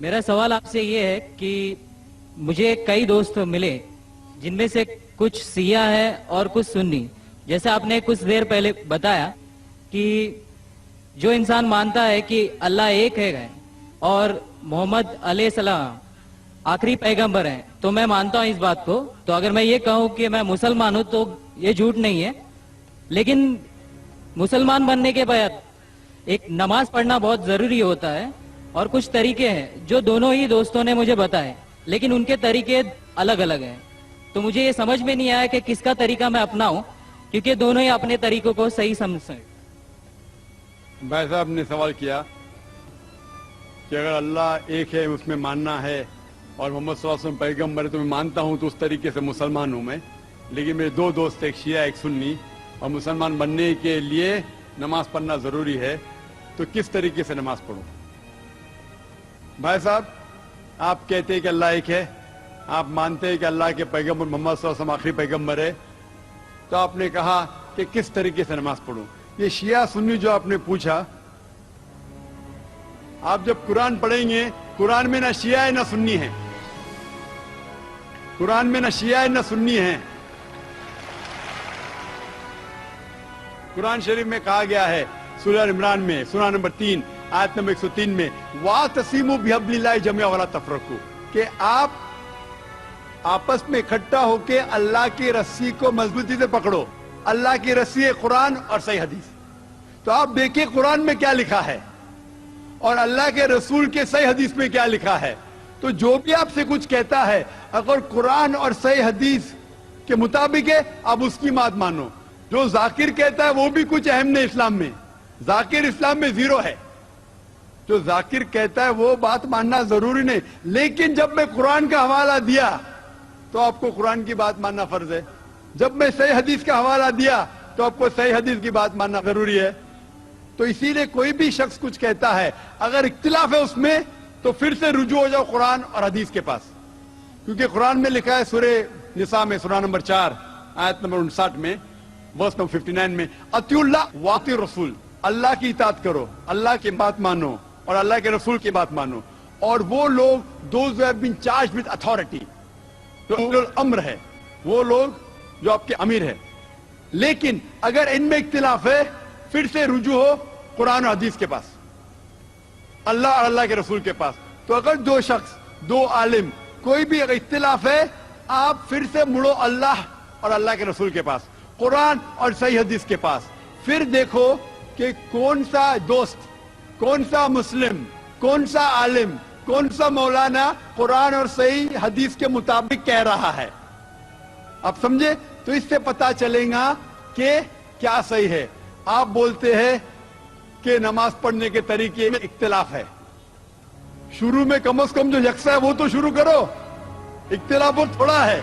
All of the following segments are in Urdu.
میرا سوال آپ سے یہ ہے کہ مجھے کئی دوست ملے جن میں سے کچھ سیاہ ہے اور کچھ سنی. جیسے آپ نے کچھ دیر پہلے بتایا کہ جو انسان مانتا ہے کہ اللہ ایک ہے اور محمد علیہ السلام آخری پیغمبر ہیں تو میں مانتا ہوں اس بات کو. تو اگر میں یہ کہوں کہ میں مسلمان ہوں تو یہ جھوٹ نہیں ہے. لیکن مسلمان بننے کے بعد ایک نماز پڑھنا بہت ضروری ہوتا ہے اور کچھ طریقے ہیں جو دونوں ہی دوستوں نے مجھے بتائے, لیکن ان کے طریقے الگ الگ ہیں. تو مجھے یہ سمجھ میں نہیں آیا کہ کس کا طریقہ میں اپناؤں, کیونکہ دونوں ہی اپنے طریقوں کو صحیح سمجھیں. بھائی صاحب نے سوال کیا کہ اگر اللہ ایک ہے اس میں ماننا ہے اور محمد صلی اللہ علیہ وسلم پیغمبر ہے تو میں مانتا ہوں تو اس طریقے سے مسلمان ہوں میں. لیکن میرے دو دوست, ایک شیعہ ایک سنی, اور مسلمان بننے کے لیے نماز پڑھنا ضروری ہے, تو کس طریقے سے نماز پڑھوں؟ بھائی صاحب, آپ کہتے ہیں کہ اللہ ایک ہے, آپ مانتے ہیں کہ اللہ کے پیغمبر محمد صلی اللہ علیہ وسلم آخری پیغمبر ہے, تو آپ نے کہا کہ کس طریقے سے نماز پڑھوں. یہ شیعہ سنی جو آپ نے پوچھا, آپ جب قرآن پڑھیں گے, قرآن میں نہ شیعہ ہے نہ سنی ہے. قرآن میں نہ شیعہ ہے نہ سنی ہے. قرآن شریف میں کہا گیا ہے سورہ عمران میں سورہ نمبر 3 آیت نمبر 103 میں وَاعْتَصِمُوا بِحَبْلِ اللَّهِ جَمِيعًا وَلَا تَفَرَّقُوا, کہ آپ آپس میں اکٹھا ہو کے اللہ کی رسی کو مضبوطی سے پکڑو. اللہ کی رسی ہے قرآن اور صحیح حدیث. تو آپ دیکھیں قرآن میں کیا لکھا ہے اور اللہ کے رسول کے صحیح حدیث میں کیا لکھا ہے. تو جو بھی آپ سے کچھ کہتا ہے اگر قرآن اور صحیح حدیث کے مطابق ہے آپ اس کی بات مانو. جو ذاکر کہتا ہے وہ بھی کچھ اہم نہیں اسلام میں, ذاکر اسلام میں زیرو ہے. جو ذاکر کہتا ہے وہ بات ماننا ضروری نہیں, لیکن جب میں قرآن کا حوالہ دیا تو آپ کو قرآن کی بات ماننا فرض ہے. جب میں صحیح حدیث کا حوالہ دیا تو آپ کو صحیح حدیث کی بات ماننا ضروری ہے. تو اسی لیے کوئی بھی شخص کچھ کہتا ہے اگر اختلاف ہے اس میں تو پھر سے رجوع ہو جاؤ قرآن اور حدیث کے پاس, کیونکہ قرآن میں لکھا ہے سورہ نساء میں سورہ نمبر 4 آیت نمبر 59 میں ورس نمبر 59 میں اطیعوا اللہ واطیعوا الرسول, اللہ کی اطاعت کرو, اللہ کی بات مانو اور اللہ کے رسول کی بات مانو. اور وہ لوگ those who have been charged with authority, جو اولو الامر ہے, وہ لوگ جو آپ کے امیر ہے. لیکن اگر ان میں اختلاف ہے پھر سے رجوع ہو قرآن اور حدیث کے پاس, اللہ اور اللہ کے رسول کے پاس. تو اگر دو شخص, دو عالم, کوئی بھی اگر اختلاف ہے آپ پھر سے مڑو اللہ اور اللہ کے رسول کے پاس, قرآن اور صحیح حدیث کے پاس. پھر دیکھو کہ کون سا دوست, کون سا مسلم, کون سا عالم, کون سا مولانا قرآن اور صحیح حدیث کے مطابق کہہ رہا ہے. آپ سمجھے؟ تو اس سے پتا چلے گا کہ کیا صحیح ہے. آپ بولتے ہیں کہ نماز پڑھنے کے طریقے میں اختلاف ہے, شروع میں کم از کم جو یکساں ہے وہ تو شروع کرو. اختلاف بہت تھوڑا ہے,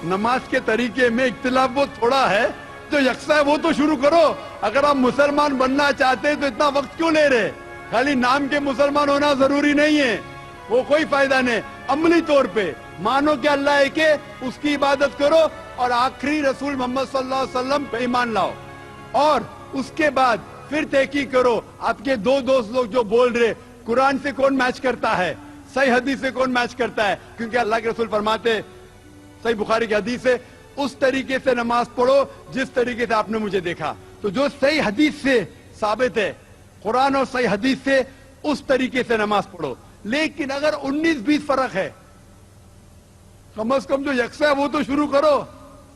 نماز کے طریقے میں اختلاف بہت تھوڑا ہے, جو یکساں ہے وہ تو شروع کرو. اگر آپ مسلمان بننا چاہتے ہیں تو اتنا وقت کیوں لے رہے؟ خالی نام کے مسلمان ہونا ضروری نہیں ہے, وہ کوئی فائدہ نہیں. عملی طور پہ مانو کہ اللہ ایک ہے, اس کی عبادت کرو اور آخری رسول محمد صلی اللہ علیہ وسلم پہ ایمان لاؤ. اور اس کے بعد پھر تحقیق کرو آپ کے دو دوست لوگ جو بول رہے قرآن سے کون میچ کرتا ہے, صحیح حدیث سے کون میچ کرتا ہے. کیونکہ اللہ کے رسول فرماتے, صحیح بخاری کی حدیث ہے, اس طریقے سے نماز پڑھو جس طریقے سے آپ نے مجھے دیکھا. تو جو صحیح حدیث سے ثابت ہے, قرآن اور صحیح حدیث سے, اس طریقے سے نماز پڑھو. لیکن اگر 19-20 فرق ہے, کم از کم جو یکساں ہے وہ تو شروع کرو.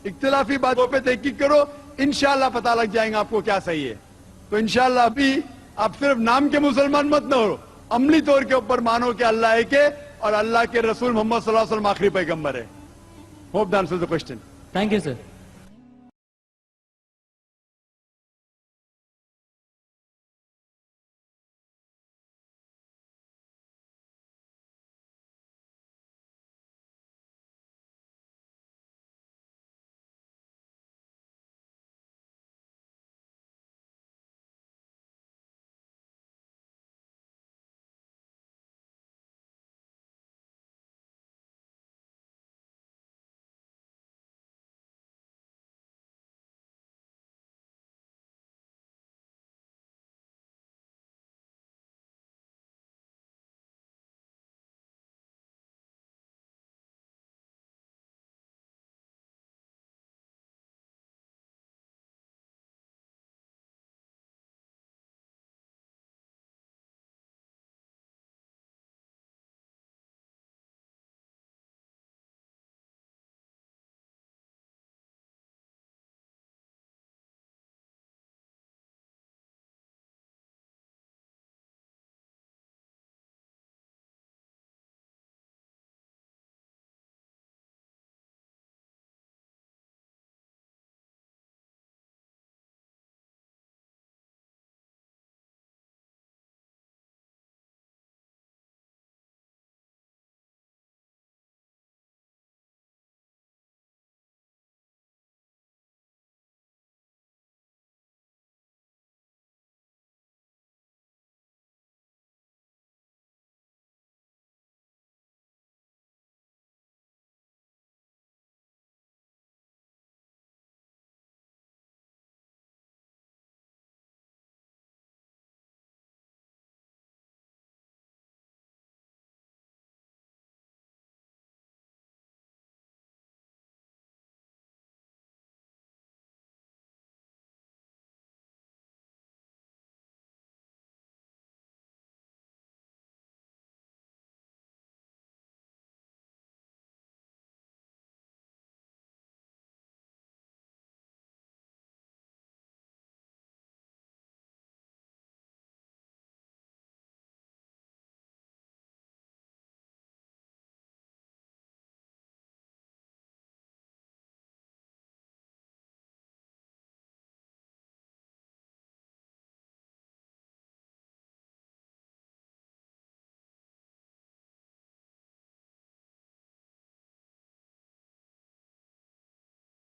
اختلافی باتوں پہ تحقیق کرو, انشاءاللہ پتہ لگ جائیں گا آپ کو کیا صحیح ہے. تو انشاءاللہ ابھی آپ صرف نام کے مسلمان مت نہ ہو, عملی طور کے اوپر مانو کہ اللہ ایک ہے اور اللہ کے رسول محمد صلی اللہ علیہ وسلم آخری پیغمبر ہے. Hope that answers the question. Thank you, sir.